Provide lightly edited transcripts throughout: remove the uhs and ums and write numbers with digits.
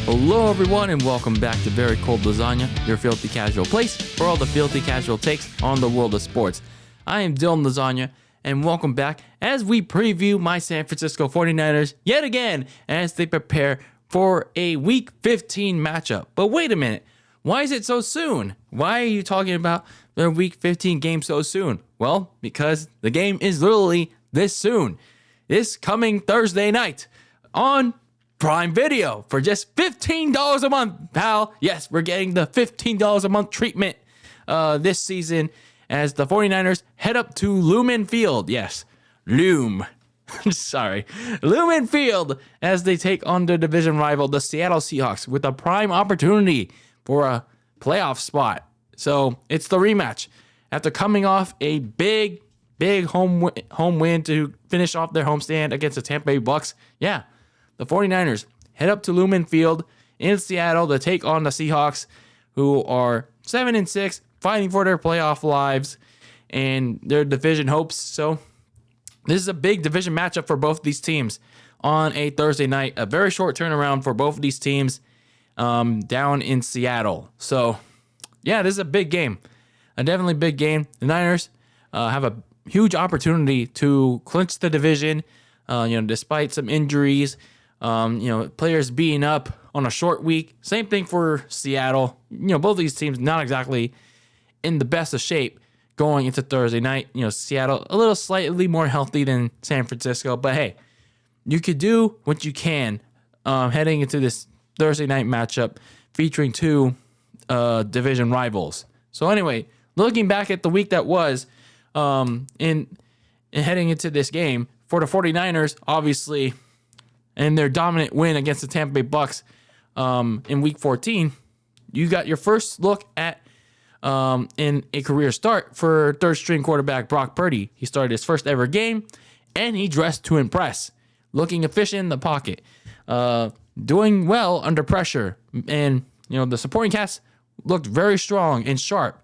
Hello everyone and welcome back to Very Cold Lasagna, your filthy casual place for all the filthy casual takes on the world of sports. I am Dylan Lasagna and welcome back as we preview my San Francisco 49ers yet again as they prepare for a Week 15 matchup. But wait a minute, why is it so soon? Why are you talking about the Week 15 game so soon? Well, because the game is literally this soon. This coming Thursday night on Prime Video for just $15 a month, pal. Yes, we're getting the $15 a month treatment this season as the 49ers head up to Lumen Field. Yes, Lumen Field as they take on their division rival, the Seattle Seahawks, with a prime opportunity for a playoff spot. So it's the rematch after coming off a big home win to finish off their homestand against the Tampa Bay Bucs. Yeah. The 49ers head up to Lumen Field in Seattle to take on the Seahawks, who are 7-6, fighting for their playoff lives and their division hopes. So this is a big division matchup for both these teams on a Thursday night. A very short turnaround for both of these teams down in Seattle. So, yeah, this is a big game. A definitely big game. The Niners have a huge opportunity to clinch the division, despite some injuries. Players being up on a short week. Same thing for Seattle. Both of these teams not exactly in the best of shape going into Thursday night. Seattle a little slightly more healthy than San Francisco, but hey, you could do what you can heading into this Thursday night matchup featuring two division rivals. So anyway, looking back at the week that was in heading into this game for the 49ers, obviously, and their dominant win against the Tampa Bay Bucs in Week 14, you got your first look at in a career start for third-string quarterback Brock Purdy. He started his first ever game, and he dressed to impress, looking efficient in the pocket, doing well under pressure, and the supporting cast looked very strong and sharp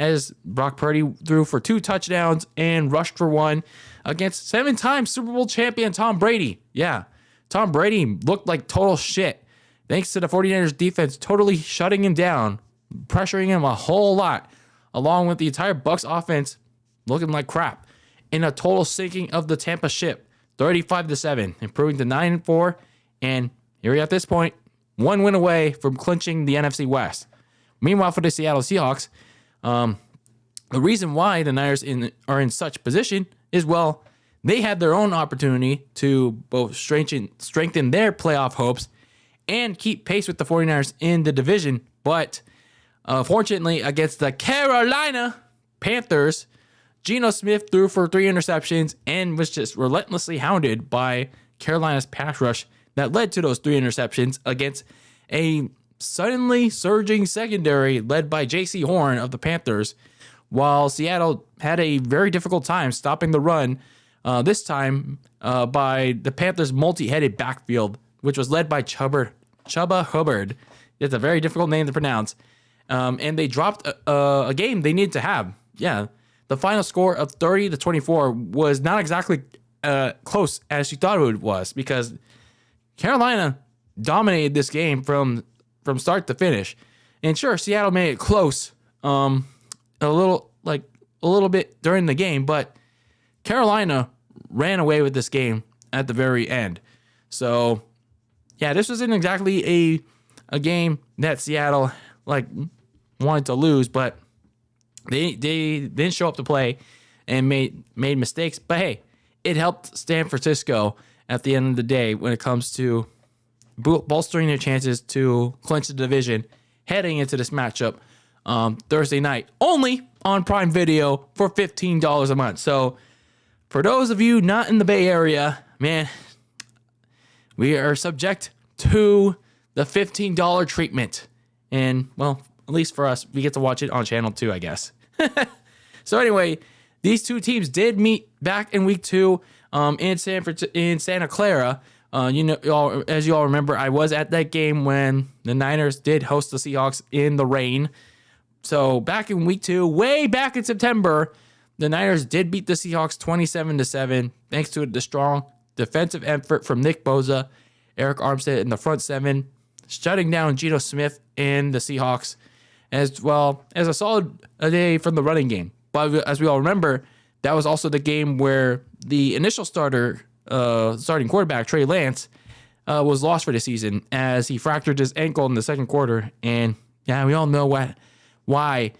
as Brock Purdy threw for 2 touchdowns and rushed for 1 against 7-time Super Bowl champion Tom Brady. Yeah. Tom Brady looked like total shit, thanks to the 49ers defense totally shutting him down, pressuring him a whole lot, along with the entire Bucs offense looking like crap, in a total sinking of the Tampa ship, 35-7, improving to 9-4, and here we are at this point, 1 win away from clinching the NFC West. Meanwhile, for the Seattle Seahawks, the reason why the Niners are in such position is, well, they had their own opportunity to both strengthen their playoff hopes and keep pace with the 49ers in the division. But fortunately, against the Carolina Panthers, Geno Smith threw for 3 interceptions and was just relentlessly hounded by Carolina's pass rush that led to those 3 interceptions against a suddenly surging secondary led by J.C. Horn of the Panthers, while Seattle had a very difficult time stopping the run this time by the Panthers' multi-headed backfield, which was led by Chuba Hubbard. It's a very difficult name to pronounce. And they dropped a game they needed to have. Yeah, the final score of 30-24 was not exactly close as you thought it was, because Carolina dominated this game from start to finish. And sure, Seattle made it close a little bit during the game, but Carolina ran away with this game at the very end. So, yeah, this wasn't exactly a game that Seattle wanted to lose, but they didn't show up to play and made mistakes. But hey, it helped San Francisco at the end of the day when it comes to bolstering their chances to clinch the division heading into this matchup Thursday night, only on Prime Video for $15 a month. So for those of you not in the Bay Area, man, we are subject to the $15 treatment. And, well, at least for us, we get to watch it on Channel 2, I guess. So anyway, these two teams did meet back in Week 2 in Santa Clara. As you all remember, I was at that game when the Niners did host the Seahawks in the rain. So back in Week 2, way back in September, the Niners did beat the Seahawks 27-7, thanks to the strong defensive effort from Nick Bosa, Eric Armstead in the front seven, shutting down Geno Smith and the Seahawks, as well as a solid day from the running game. But as we all remember, that was also the game where the initial starting quarterback, Trey Lance, was lost for the season as he fractured his ankle in the second quarter. And yeah, we all know why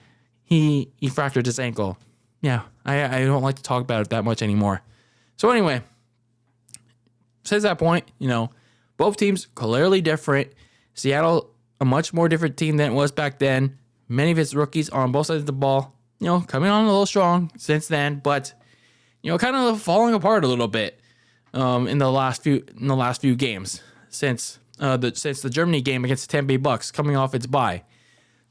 he fractured his ankle. Yeah, I don't like to talk about it that much anymore. So anyway, since that point, both teams clearly different. Seattle, a much more different team than it was back then. Many of its rookies on both sides of the ball, coming on a little strong since then, but kind of falling apart a little bit in the last few games since the Germany game against the Tampa Bay Bucs coming off its bye.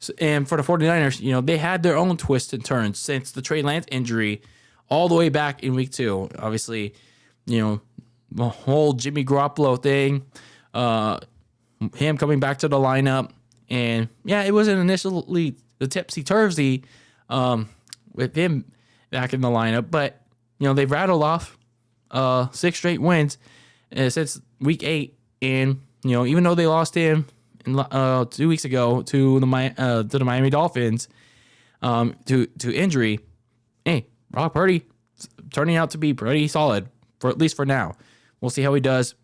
So, and for the 49ers, they had their own twists and turns since the Trey Lance injury all the way back in week 2. Obviously, the whole Jimmy Garoppolo thing, him coming back to the lineup. And yeah, it wasn't initially the tipsy-turvy with him back in the lineup. But, they've rattled off 6 straight wins since week 8. And, even though they lost him 2 weeks ago to the Miami Dolphins to injury, hey, Brock Purdy turning out to be pretty solid, for at least for now. We'll see how he does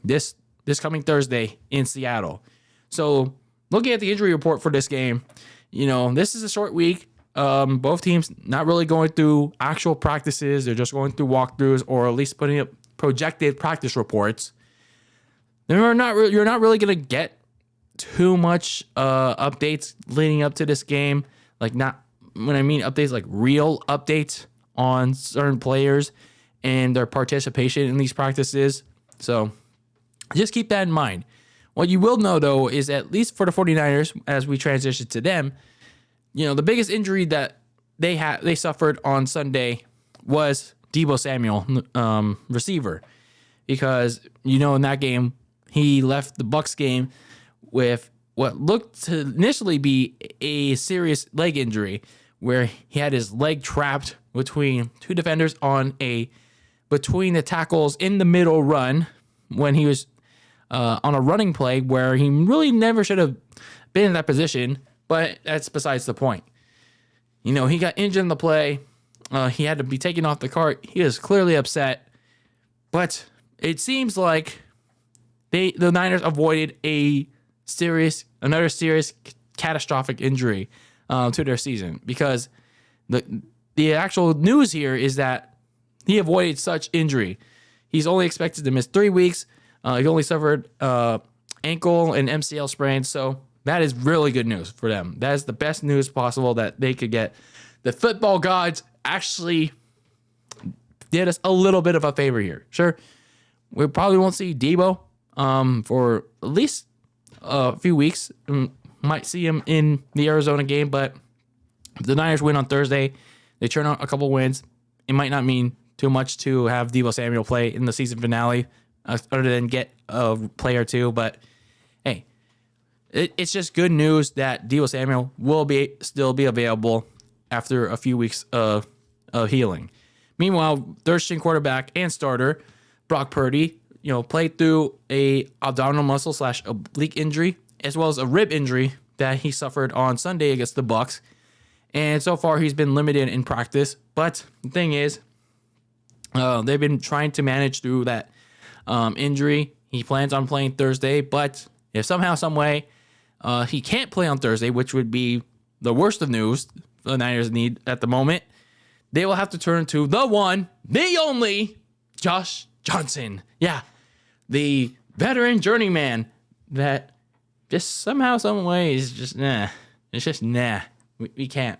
this coming Thursday in Seattle. So, looking at the injury report for this game, this is a short week. Both teams not really going through actual practices. They're just going through walkthroughs or at least putting up projected practice reports. You're not really going to get too much updates leading up to this game. Like, not when I mean updates, like real updates on certain players and their participation in these practices. So just keep that in mind. What you will know, though, is at least for the 49ers, as we transition to them, the biggest injury that they suffered on Sunday was Deebo Samuel, receiver, because in that game he left the Bucs game with what looked to initially be a serious leg injury, where he had his leg trapped between 2 defenders between the tackles in the middle run when he was on a running play where he really never should have been in that position, but that's besides the point. He got injured in the play. He had to be taken off the cart. He was clearly upset, but it seems like the Niners avoided another serious catastrophic injury to their season, because the actual news here is that he avoided such injury. He's only expected to miss 3 weeks. He only suffered ankle and MCL sprains, so that is really good news for them. That is the best news possible that they could get. The football gods actually did us a little bit of a favor here. Sure, we probably won't see Deebo for at least a few weeks. Might see him in the Arizona game, but if the Niners win on Thursday, they turn out a couple wins. It might not mean too much to have Deebo Samuel play in the season finale, other than get a play or two. But hey, it's just good news that Deebo Samuel will still be available after a few weeks of healing. Meanwhile, third-string quarterback and starter Brock Purdy, played through a abdominal muscle / oblique injury, as well as a rib injury that he suffered on Sunday against the Bucs. And so far, he's been limited in practice. But the thing is, they've been trying to manage through that injury. He plans on playing Thursday, but if somehow, some way, he can't play on Thursday, which would be the worst of news the Niners need at the moment, they will have to turn to the one, the only, Josh Johnson. Yeah, the veteran journeyman that just somehow, some way is just nah. It's just nah. We can't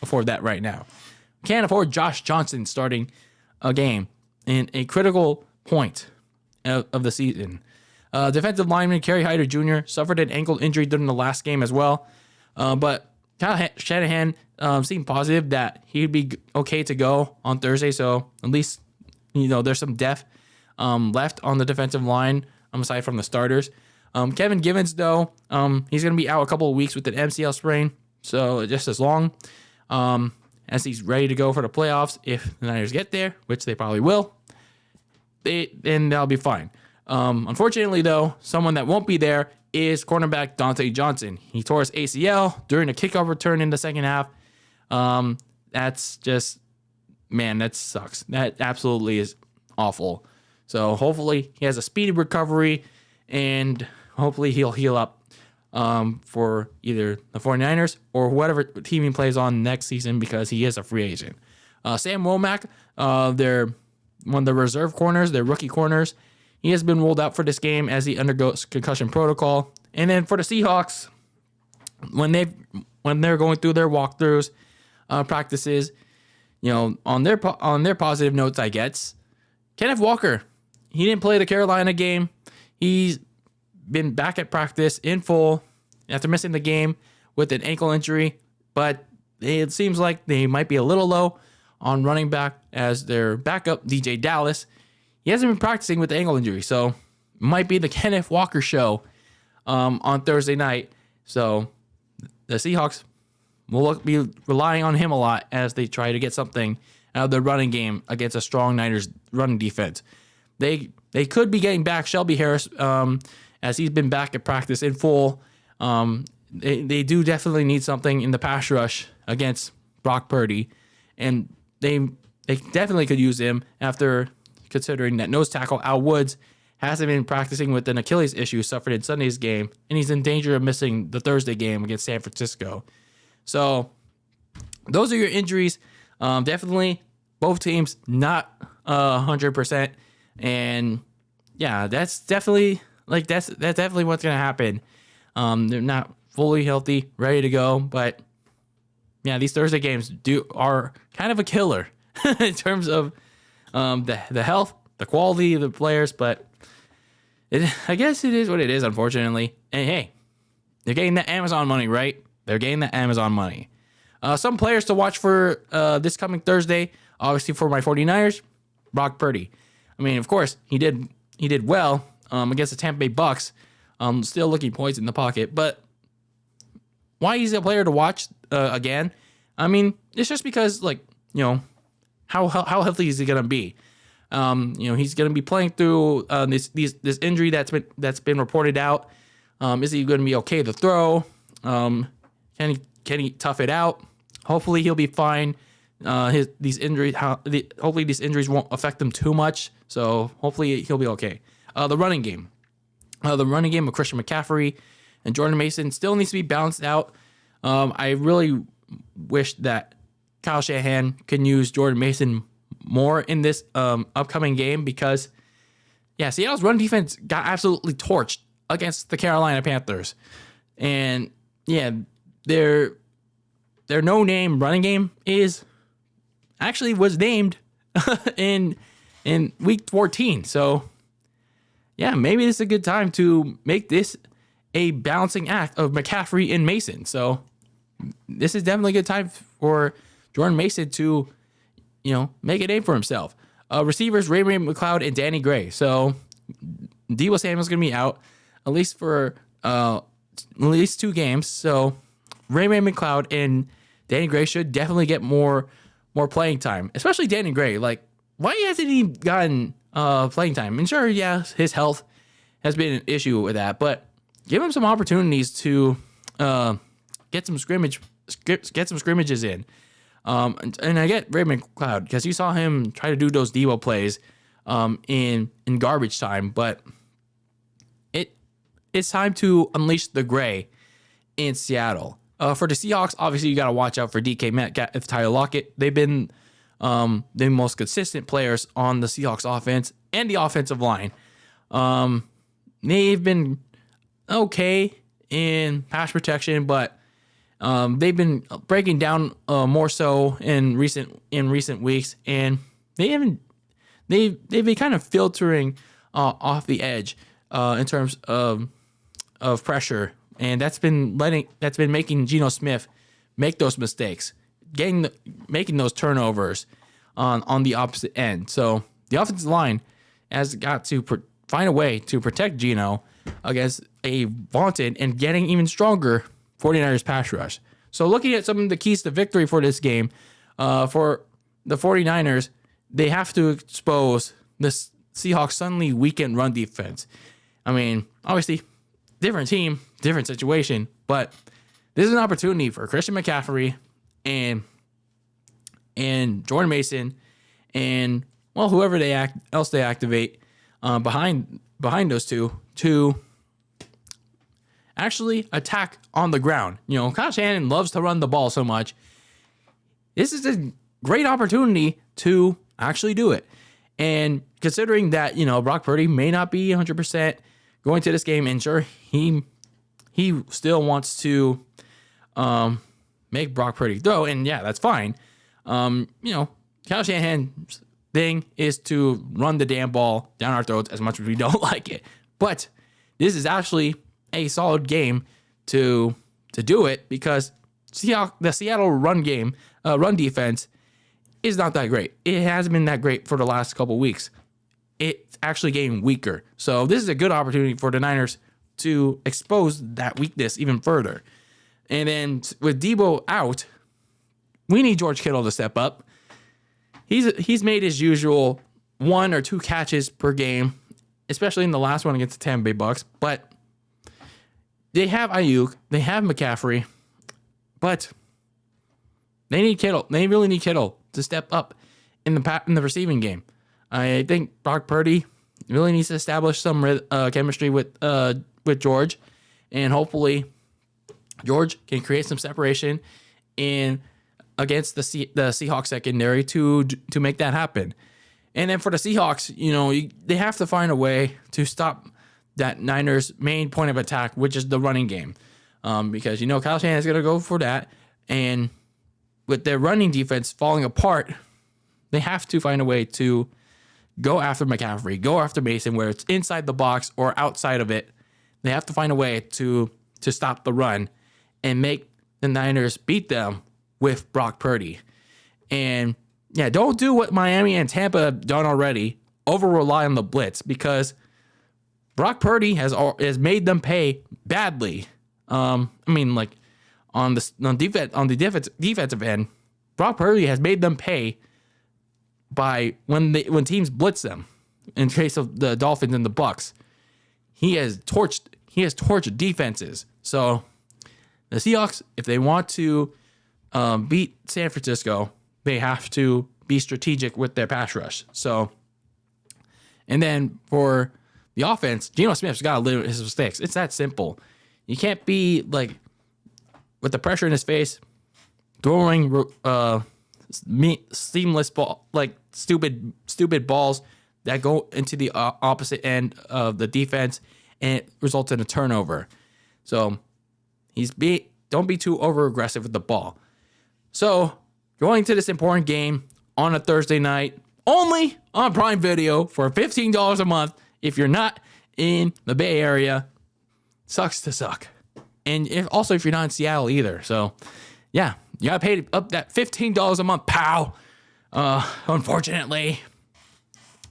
afford that right now. We can't afford Josh Johnson starting a game in a critical point of the season. Defensive lineman Kerry Hyder Jr. suffered an ankle injury during the last game as well. But Kyle Shanahan seemed positive that he'd be okay to go on Thursday. So at least, there's some depth left on the defensive line, aside from the starters. Kevin Givens, though, he's going to be out a couple of weeks with an MCL sprain. So just as long as he's ready to go for the playoffs, if the Niners get there, which they probably will, then they'll be fine. Unfortunately, though, someone that won't be there is cornerback Dante Johnson. He tore his ACL during a kickoff return in the second half. That's just, man, that sucks. That absolutely is awful. So hopefully he has a speedy recovery, and hopefully he'll heal up for either the 49ers or whatever team he plays on next season, because he is a free agent. Sam Womack, they're one of the reserve corners, their rookie corners. He has been ruled out for this game as he undergoes concussion protocol. And then for the Seahawks, when they're going through their walkthroughs, practices, on their positive notes, I guess, Kenneth Walker, he didn't play the Carolina game. He's been back at practice in full after missing the game with an ankle injury, but it seems like they might be a little low on running back as their backup, DJ Dallas. He hasn't been practicing with the ankle injury, so it might be the Kenneth Walker show on Thursday night. So the Seahawks will be relying on him a lot as they try to get something out of the running game against a strong Niners running defense. They could be getting back Shelby Harris as he's been back at practice in full. They do definitely need something in the pass rush against Brock Purdy, and they definitely could use him after considering that nose tackle Al Woods hasn't been practicing with an Achilles issue suffered in Sunday's game, and he's in danger of missing the Thursday game against San Francisco. So those are your injuries. Definitely both teams not 100%, and yeah, that's definitely what's gonna happen. They're not fully healthy, ready to go, but yeah, these Thursday games are kind of a killer in terms of the health, the quality of the players, but I guess it is what it is, unfortunately. And hey, they're getting that Amazon money, right? They're getting that Amazon money. Some players to watch for this coming Thursday, obviously for my 49ers, Brock Purdy. I mean, of course, he did well against the Tampa Bay Bucs, still looking points in the pocket, but why he's a player to watch again? I mean, it's just because, how healthy is he gonna be? He's gonna be playing through this injury that's been reported out. Is he gonna be okay to throw? Can he tough it out? Hopefully he'll be fine. Hopefully these injuries won't affect him too much. So hopefully he'll be okay. The running game of Christian McCaffrey and Jordan Mason still needs to be balanced out. I really wish that Kyle Shanahan can use Jordan Mason more in this upcoming game, because Seattle's run defense got absolutely torched against the Carolina Panthers, and their no-name running game was named in week 14. So maybe this is a good time to make this a balancing act of McCaffrey and Mason. So this is definitely a good time for Jordan Mason to, make a name for himself. Receivers, Raymond McLeod and Danny Gray. So Deebo Samuel's going to be out at least for at least 2 games. So Raymond McLeod and Danny Gray should definitely get more playing time, especially Danny Gray. Like, why hasn't he gotten playing time? And sure, his health has been an issue with that, but give him some opportunities to get some scrimmages in. And I get Raymond McLeod because you saw him try to do those Deebo plays in garbage time, but it's time to unleash the Gray in Seattle. For the Seahawks, obviously you got to watch out for DK Metcalf, Tyler Lockett. They've been the most consistent players on the Seahawks offense and the offensive line. They've been okay in pass protection, but they've been breaking down more so in recent weeks, and they've been kind of filtering off the edge in terms of pressure, and that's been making Geno Smith make those mistakes, making those turnovers on the opposite end. So the offensive line has got to find a way to protect Geno against a vaunted and getting even stronger 49ers pass rush. So looking at some of the keys to victory for this game, for the 49ers, they have to expose this Seahawks suddenly weakened run defense. I mean, obviously, different team, different situation, but this is an opportunity for Christian McCaffrey and Jordan Mason and, well, whoever else they activate behind those two to actually attack on the ground. Kyle Shanahan loves to run the ball so much. This is a great opportunity to actually do it. And considering that, Brock Purdy may not be 100% going to this game, and sure, he still wants to make Brock Purdy throw, and yeah, that's fine. Kyle Shanahan's thing is to run the damn ball down our throats as much as we don't like it. But this is actually a solid game to do it, because the Seattle run defense is not that great. It hasn't been that great for the last couple weeks. It's actually getting weaker. So this is a good opportunity for the Niners to expose that weakness even further. And then with Debo out, we need George Kittle to step up. He's made his usual 1 or 2 catches per game, especially in the last one against the Tampa Bay Bucs. But they have Ayuk, they have McCaffrey, but they need Kittle. They really need Kittle to step up in the receiving game. I think Brock Purdy really needs to establish some chemistry with George, and hopefully George can create some separation against the Seahawks secondary to make that happen. And then for the Seahawks, they have to find a way to stop that Niners' main point of attack, which is the running game, because Kyle Shanahan is going to go for that, and with their running defense falling apart, they have to find a way to go after McCaffrey, go after Mason, where it's inside the box or outside of it. They have to find a way to stop the run and make the Niners beat them with Brock Purdy. And yeah, don't do what Miami and Tampa have done already, over rely on the blitz, because Brock Purdy has made them pay badly. On the defensive end, Brock Purdy has made them pay by when teams blitz them. In case of the Dolphins and the Bucs, he has torched defenses. So the Seahawks, if they want to beat San Francisco, they have to be strategic with their pass rush. So, and then for the offense, Geno Smith's got to limit his mistakes. It's that simple. You can't be like, with the pressure in his face, throwing seamless ball, like stupid balls that go into the opposite end of the defense, and it results in a turnover. So don't be too over aggressive with the ball. So going to this important game on a Thursday night, only on Prime Video for $15 a month. If you're not in the Bay Area, sucks to suck. And if you're not in Seattle either. So yeah, you gotta pay up that $15 a month, pal. Unfortunately.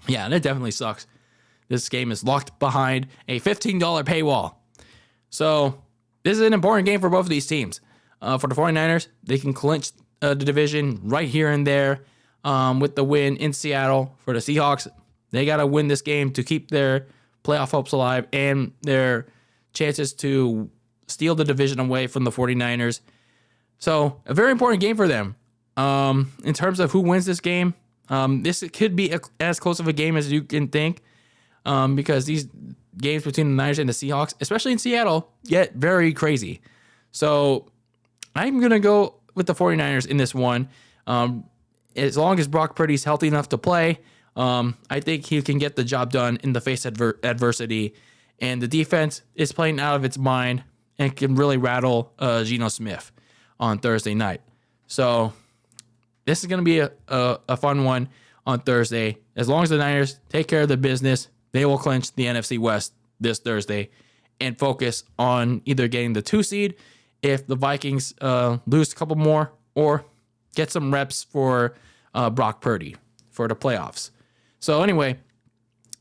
Yeah, that definitely sucks. This game is locked behind a $15 paywall. So this is an important game for both of these teams. For the 49ers, they can clinch the division right here and there with the win in Seattle. For the Seahawks, they got to win this game to keep their playoff hopes alive and their chances to steal the division away from the 49ers. So a very important game for them. In terms of who wins this game, this could be as close of a game as you can think, because these games between the Niners and the Seahawks, especially in Seattle, get very crazy. So I'm going to go with the 49ers in this one. As long as Brock Purdy's healthy enough to play, I think he can get the job done in the face of adversity. And the defense is playing out of its mind and can really rattle Geno Smith on Thursday night. So this is going to be a fun one on Thursday. As long as the Niners take care of the business, they will clinch the NFC West this Thursday and focus on either getting the 2 seed if the Vikings lose a couple more, or get some reps for Brock Purdy for the playoffs. So anyway,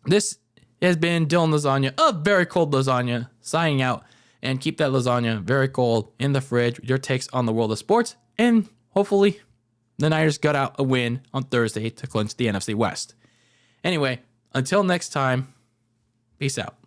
this has been Dylan Lasagna of Very Cold Lasagna signing out, and keep that lasagna very cold in the fridge with your takes on the world of sports, and hopefully the Niners got out a win on Thursday to clinch the NFC West. Anyway, until next time, peace out.